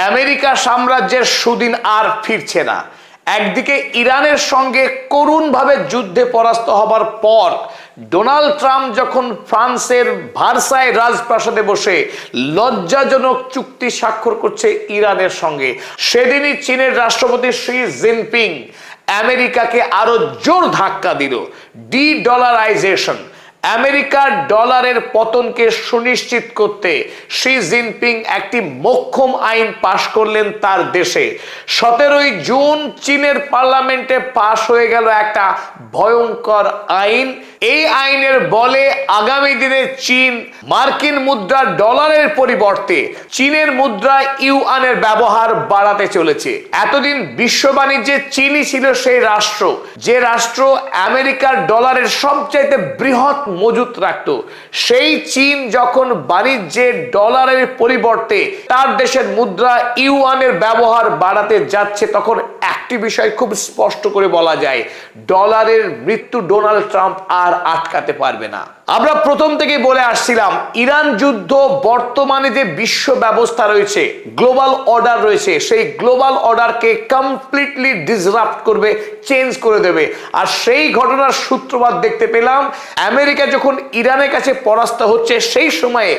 America সাম্রাজ্যের সুদিন আর ফিরছে না। একদিকে ইরানের সঙ্গে করুণভাবে যুদ্ধে পরাস্ত হবার পর ডোনাল্ড ট্রাম্প যখন ফ্রান্সের ভার্সাই রাজপ্রাসাদে বসে লজ্জাজনক চুক্তি স্বাক্ষর করছে ইরানের সঙ্গে, সেদিনই চীনের রাষ্ট্রপতি শি জিনপিং আমেরিকাকে আরো জোর ধাক্কা দিল। ডলারাইজেশন, আমেরিকার ডলারের পতনকে সুনিশ্চিত করতে শি জিনপিং একটি মোক্ষম আইন পাশ করলেন তার দেশে। 17ই জুন চীনের পার্লামেন্টে পাশ হয়ে গেল একটা ভয়ঙ্কর আইন। এই আইনের বলে আগামী দিনে চীন মার্কিন মুদ্রা ডলারের পরিবর্তে চীনের মুদ্রা ইউয়ানের ব্যবহার বাড়াতে চলেছে। এতদিন বিশ্ব বাণিজ্যে চীনই ছিল সেই রাষ্ট্র যে রাষ্ট্র আমেরিকার ডলারের সবচাইতে বৃহৎ মজুত রাখত। সেই চীন যখন বাণিজ্যে ডলারের পরিবর্তে তার দেশের মুদ্রা ইউয়ানের ব্যবহার বাড়াতে যাচ্ছে, তখন একটি বিষয় খুব স্পষ্ট করে বলা যায়, ডলারের মৃত্যু ডোনাল্ড ট্রাম্প আর আটকাতে পারবে না। আমরা প্রথম থেকেই বলে আসছিলাম, ইরান যুদ্ধ বর্তমানে যে বিশ্ব ব্যবস্থা রয়েছে, গ্লোবাল অর্ডার রয়েছে, সেই গ্লোবাল অর্ডারকে কমপ্লিটলি ডিসরাপ্ট করবে, চেঞ্জ করে দেবে। আর সেই ঘটনার সূত্রপাত দেখতে পেলাম আমেরিকা যখন ইরানের কাছে পরাস্ত হচ্ছে, সেই সময়ে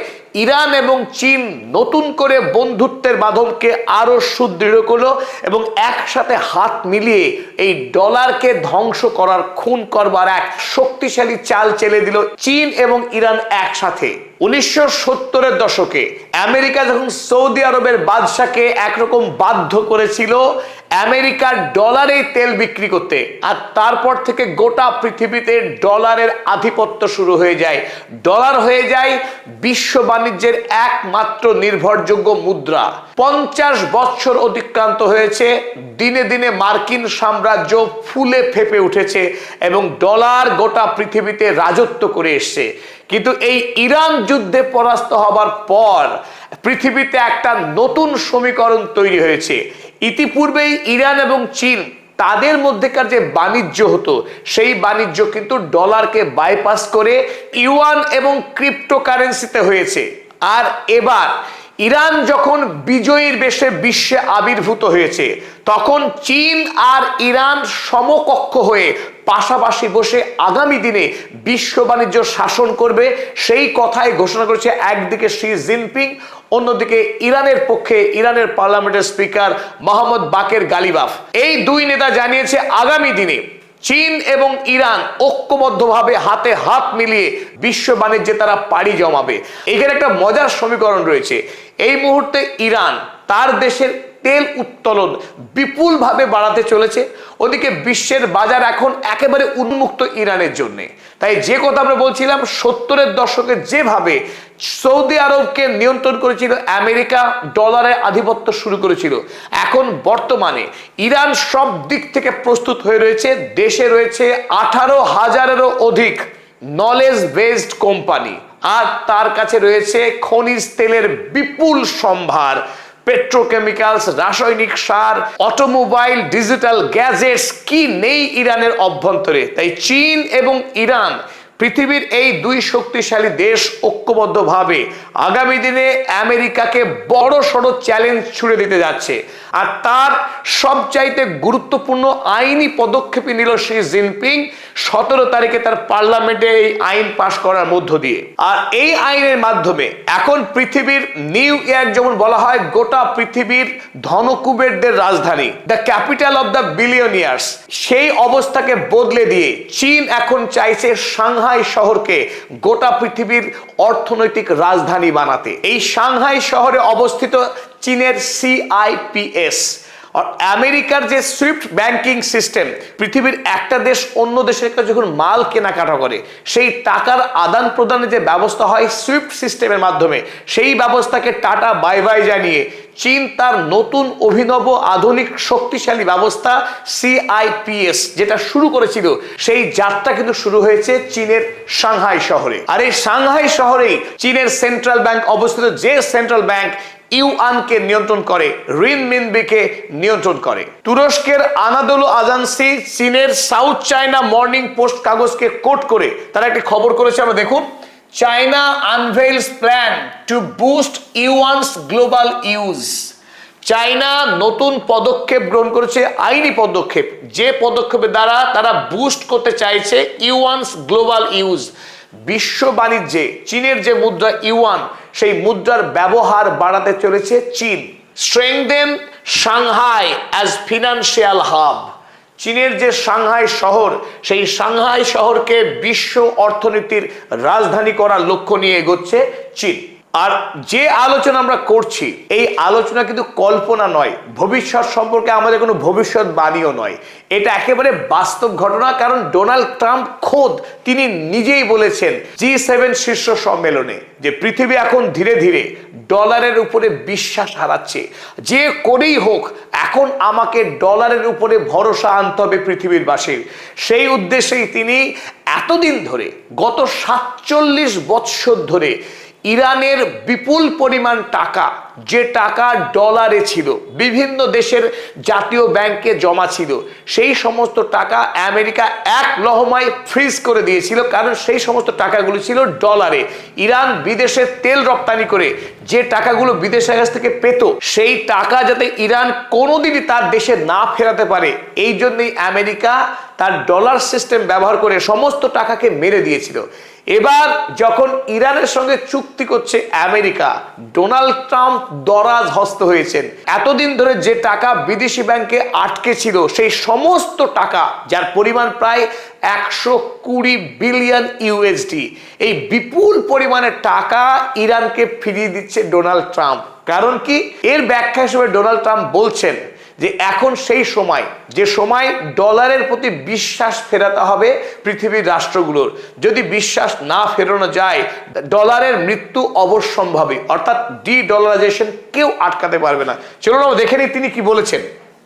ইরান এবং চীন নতুন করে বন্ধুত্বের বাঁধনকে আরো সুদৃঢ় করলো এবং একসাথে হাত মিলিয়ে এই ডলারকে ধ্বংস করার, খুন করবার এক শক্তিশালী চাল চেলে দিল চীন এবং ইরান একসাথে। 1970-এর দশকে আমেরিকা যখন সৌদি আরবের বাদশাকে একরকম বাধ্য করেছিল আমেরিকার ডলারে তেল বিক্রি করতে, আর তারপর থেকে গোটা পৃথিবীতে ডলারের আধিপত্য শুরু হয়ে যায়। ডলার হয়ে যায় বিশ্ব বাণিজ্যের একমাত্র নির্ভরযোগ্য মুদ্রা। 50 বছর অতিক্রান্ত হয়েছে, দিনে দিনে মার্কিন সাম্রাজ্য ফুলে ফেপে উঠেছে এবং ডলার গোটা পৃথিবীতে রাজত্ব করে এসছে। কিন্তু এই ইরান যুদ্ধে পরাস্ত হবার পর পৃথিবীতে একটা নতুন সমীকরণ তৈরি হয়েছে। ইতিপূর্বেই ইরান এবং চীন তাদের মধ্যেকার যে বাণিজ্য হতো, সেই বাণিজ্য কিন্তু ডলারকে বাইপাস করে ইউয়ান এবং ক্রিপ্টোকারেন্সিতে হয়েছে। আর এবার ইরান যখন বিজয়ীর বেশে বিশ্বে আবির্ভূত হয়েছে, তখন চীন আর ইরান সমকক্ষ হয়ে পাশাপাশি বসে আগামী দিনে বিশ্ব বাণিজ্য শাসন করবে, সেই কথাই ঘোষণা করেছে একদিকে শি জিনপিং, অন্যদিকে ইরানের পক্ষে ইরানের পার্লামেন্টের স্পিকার মোহাম্মদ বাকের গালিবাফ। এই দুই নেতা জানিয়েছে আগামী দিনে চীন এবং ইরান ঐক্যবদ্ধভাবে হাতে হাত মিলিয়ে বিশ্ব বাণিজ্যে তারা পাড়ি জমাবে। এখানে একটা মজার সমীকরণ রয়েছে। এই মুহূর্তে ইরান তার দেশের তেল উত্তোলন বিপুলভাবে বাড়াতে চলেছে, ওদিকে বিশ্বের বাজার এখন একেবারে উন্মুক্ত ইরানের জন্য। তাই যে কথা আমরা বলছিলাম, 70-এর দশকে যেভাবে সৌদি আরবকে নিয়ন্ত্রণ করেছিল আমেরিকা, ডলারের আধিপত্য শুরু করেছিল, এখন বর্তমানে ইরান সব দিক থেকে প্রস্তুত হয়ে রয়েছে। দেশে রয়েছে 18,000-এরও অধিক নলেজ বেসড কোম্পানি, আর তার কাছে রয়েছে খনিজ তেলের বিপুল সম্ভার, পেট্রোকেমিক্যালস, রাসায়নিক সার, অটোমোবাইল, ডিজিটাল গ্যাজেটস, কি নেই ইরানের অভ্যন্তরে। তাই চীন এবং ইরান, পৃথিবীর এই দুই শক্তিশালী দেশ ঐক্যবদ্ধভাবে আগামী দিনে আমেরিকাকে বড় সড়ো চ্যালেঞ্জ ছুড়ে দিতে যাচ্ছে। আর তার সবচাইতে গুরুত্বপূর্ণ আইনি পদক্ষেপই নিল শি জিনপিং 17 তারিখে তার পার্লামেন্টে এই আইন পাশ করার মধ্য দিয়ে। আর এই আইনের মাধ্যমে এখন পৃথিবীর নিউ ইয়র্ক যেমন বলা হয় গোটা পৃথিবীর ধনকুবেরদের রাজধানী, the capital of the billionaires, সেই অবস্থাকে বদলে দিয়ে চীন এখন চাইছে সাংহাই শহরকে গোটা পৃথিবীর অর্থনৈতিক রাজধানী বানাতে। এই সাংহাই শহরে অবস্থিত চীনের CIPS আর আমেরিকার যে সুইফট ব্যাংকিং সিস্টেম, পৃথিবীর একটা দেশ অন্য দেশের কাছে যখন মাল কেনাকাটা করে, সেই টাকার আদান প্রদানের যে ব্যবস্থা হয় সুইফট সিস্টেমের মাধ্যমে, সেই ব্যবস্থাকে টাটা বাই বাই জানিয়ে চীন তার নতুন অভিনব আধুনিক শক্তিশালী ব্যবস্থা CIPS যেটা শুরু করেছিল, সেই যাত্রা কিন্তু শুরু হয়েছে চীনের সাংহাই শহরে। আর এই সাংহাই শহরেই চীনের সেন্ট্রাল ব্যাংক অবস্থিত, যে সেন্ট্রাল ব্যাংক ইউয়ানকে নিয়ন্ত্রণ করে, রিনমিনবিকে নিয়ন্ত্রণ করে। তুরস্কের আনাদোলু এজেন্সি চীনের সাউথ চায়না মর্নিং পোস্ট কাগজকে কোট করে তারা একটি খবর করেছে, আমরা দেখুন। China unveils plan to boost yuan's global use. China নতুন পদক্ষেপ গ্রহণ করেছে, আইনি পদক্ষেপ, যে পদক্ষেপের দ্বারা তারা বুস্ট করতে চাইছে ইউয়ানস গ্লোবাল ইউজ। বিশ্ব বাণিজ্যে চীনের যে মুদ্রা ইউয়ান, সেই মুদ্রার ব্যবহার বাড়াতে চলেছে চীন। Strengthen Shanghai as financial hub. চীনের যে সাংহাই শহর, সেই সাংহাই শহরকে বিশ্ব অর্থনীতির রাজধানী করার লক্ষ্য নিয়ে এগোচ্ছে চীন। আর যে আলোচনা আমরা করছি, এই আলোচনা কিন্তু কল্পনা নয়, ভবিষ্যৎ সম্পর্কে আমাদের কোনো ভবিষ্যৎবাণীও নয়, এটা একেবারে বাস্তব ঘটনা। কারণ ডোনাল্ড ট্রাম্প খোদ তিনি নিজেই বলেছেন G7 শীর্ষ সম্মেলনে যে পৃথিবী এখন ধীরে ধীরে ডলারের উপরে বিশ্বাস হারাচ্ছে। যে করেই হোক এখন আমাকে ডলারের উপরে ভরসা আনতে হবে পৃথিবীর বাসীর। সেই উদ্দেশ্যেই তিনি এতদিন ধরে, গত 47 বৎসর ধরে ইরানের বিপুল পরিমাণ টাকা, যে টাকা ডলারে ছিল, বিভিন্ন দেশের জাতীয় ব্যাংকে জমা ছিল, সেই সমস্ত টাকা আমেরিকা এক লহমায় ফ্রিজ করে দিয়েছিল। কারণ সেই সমস্ত টাকাগুলো ছিল ডলারে। ইরান বিদেশে তেল রপ্তানি করে যে টাকাগুলো বিদেশের কাছ থেকে পেত, সেই টাকা যাতে ইরান কোনোদিনই তার দেশে না ফেরাতে পারে, এই জন্যই আমেরিকা তার ডলার সিস্টেম ব্যবহার করে সমস্ত টাকাকে মেরে দিয়েছিল। এবার যখন ইরানের সঙ্গে চুক্তি করছে আমেরিকা, ডোনাল্ড ট্রাম্প দরাজ হস্ত হয়েছেন। এতদিন ধরে যে টাকা বিদেশি ব্যাংকে আটকে ছিল, সেই সমস্ত টাকা, যার পরিমাণ প্রায় 120 বিলিয়ন ইউএসডি, এই বিপুল পরিমাণের টাকা ইরানকে ফিরিয়ে দিচ্ছে ডোনাল্ড ট্রাম্প। কারণ কি? এর ব্যাখ্যা হিসেবে ডোনাল্ড ট্রাম্প বলছেন যে এখন সেই সময়, যে সময় ডলারের প্রতি বিশ্বাস ফেরাতে হবে পৃথিবীর রাষ্ট্রগুলোর। যদি বিশ্বাস না ফেরানো যায়, ডলারের মৃত্যু অবশ্যম্ভাবী, অর্থাৎ ডি-ডলারাইজেশন কেউ আটকাতে পারবে না। চলুন আমরা দেখে নিই তিনি কি বলেছেন।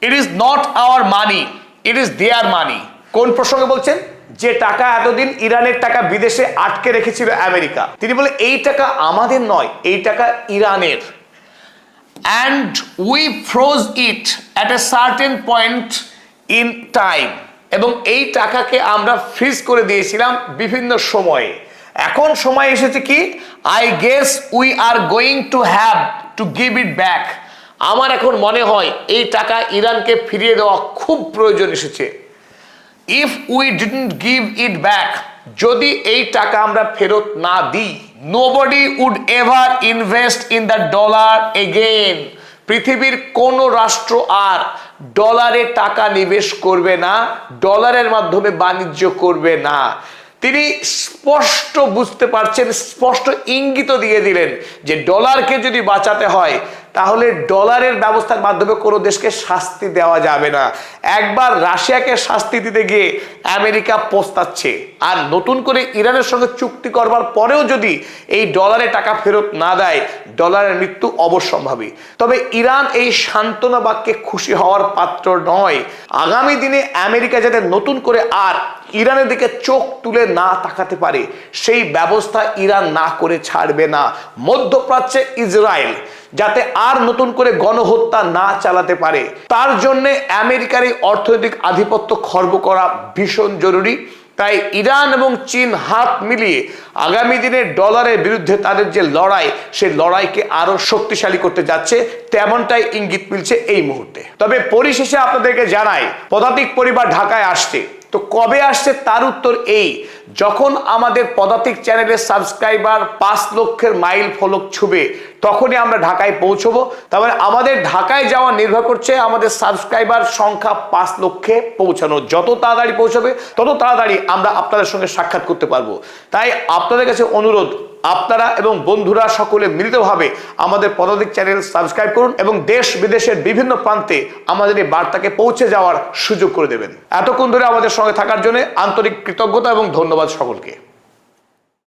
It is not our money, it is their money. কোন প্রসঙ্গে বলছেন? যে টাকা এতদিন ইরানের টাকা বিদেশে আটকে রেখেছিল আমেরিকা, তিনি বলে এই টাকা আমাদের নয়, এই টাকা ইরানের। And we froze it at a certain point in time. এবং এই টাকাকে আমরা ফ্রিজ করে দিয়েছিলাম বিভিন্ন সময়ে। এখন সময় এসেছে কি? I guess we are going to have to give it back. আমার এখন মনে হয় এই টাকা ইরানকে ফিরিয়ে দেওয়া খুব প্রয়োজন এসেছে। If we didn't give it back, যদি এই টাকা আমরা ফেরত না দিই, nobody would ever invest in the dollar again. পৃথিবীর কোন রাষ্ট্র আর ডলারে টাকা নিবেশ করবে না, ডলারের মাধ্যমে বাণিজ্য করবে না। তিনি স্পষ্ট বুঝতে পারছেন, স্পষ্ট ইঙ্গিত দিয়ে দিলেন যে ডলারকে যদি বাঁচাতে হয়, তাহলে ডলারের ব্যবস্থার মাধ্যমে কোনো দেশকে শাস্তি দেওয়া যাবে না। একবার রাশিয়াকে শাস্তি দিতে গিয়ে আমেরিকা পস্তাচ্ছে, আর নতুন করে ইরানের সঙ্গে চুক্তি করবার পরেও যদি এই ডলারে টাকা ফেরত না দেয়, ডলারের মৃত্যু অবশ্যম্ভাবী। তবে ইরান এই সান্ত্বনা বাক্যে খুশি হওয়ার পাত্র নয়। আগামী দিনে আমেরিকা যাতে নতুন করে আর ইরানের দিকে চোখ তুলে না তাকাতে পারে, সেই ব্যবস্থা ইরান না করে ছাড়বে না। মধ্যপ্রাচ্যে ইসরায়েল যাতে আর নতুন করে গণহত্যা না চালাতে পারে, তার জন্য আমেরিকার এই অর্থনৈতিক আধিপত্য খর্ব করা ভীষণ জরুরি। তাই ইরান এবং চীন হাত মিলিয়ে আগামী দিনে ডলারের বিরুদ্ধে তাদের যে লড়াই, সেই লড়াইকে আরো শক্তিশালী করতে যাচ্ছে, তেমনটাই ইঙ্গিত মিলছে এই মুহূর্তে। তবে পরিশেষে আপনাদেরকে জানাই, পদাতিক পরিবার ঢাকায় আসছে। তো কবে আসছে তার উত্তর এই, যখন আমাদের পদাতিক চ্যানেলের সাবস্ক্রাইবার 5 লক্ষের মাইল ফলক ছুবে, তখনই আমরা ঢাকায় পৌঁছবো। তারপরে আমাদের ঢাকায় যাওয়া নির্ভর করছে আমাদের সাবস্ক্রাইবার সংখ্যা 5 লক্ষে পৌঁছানো। যত তাড়াতাড়ি পৌঁছবে, তত তাড়াতাড়ি আমরা আপনাদের সঙ্গে সাক্ষাৎ করতে পারবো। তাই আপনাদের কাছে অনুরোধ, আপনারা এবং বন্ধুরা সকলে মিলিতভাবে আমাদের পদাতিক চ্যানেল সাবস্ক্রাইব করুন এবং দেশ বিদেশের বিভিন্ন প্রান্তে আমাদের এই বার্তাকে পৌঁছে যাওয়ার সুযোগ করে দেবেন। এতক্ষণ ধরে আমাদের সঙ্গে থাকার জন্য আন্তরিক কৃতজ্ঞতা এবং ধন্যবাদ সকলকে।